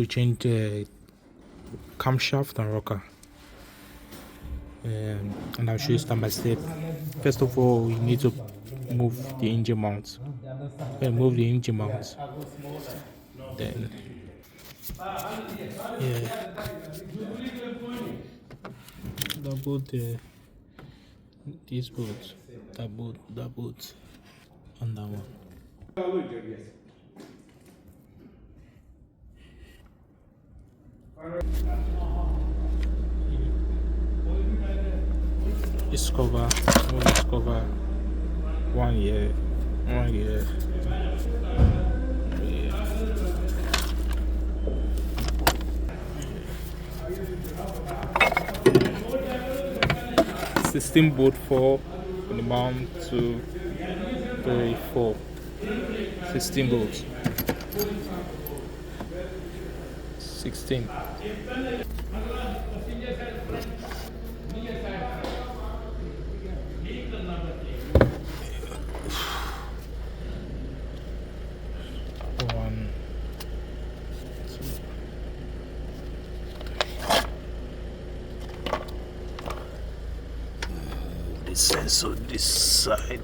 to change the camshaft and rocker, and I'll show you step by step. First of all, you need to move the engine mount. Move the engine mount, then that bolt, this bolt, that bolt, and that one. It's cover, one year. Yeah. 16 bolt 4 on the mount, 2, 3, 4. 16 bolts. 16. Sensor this side.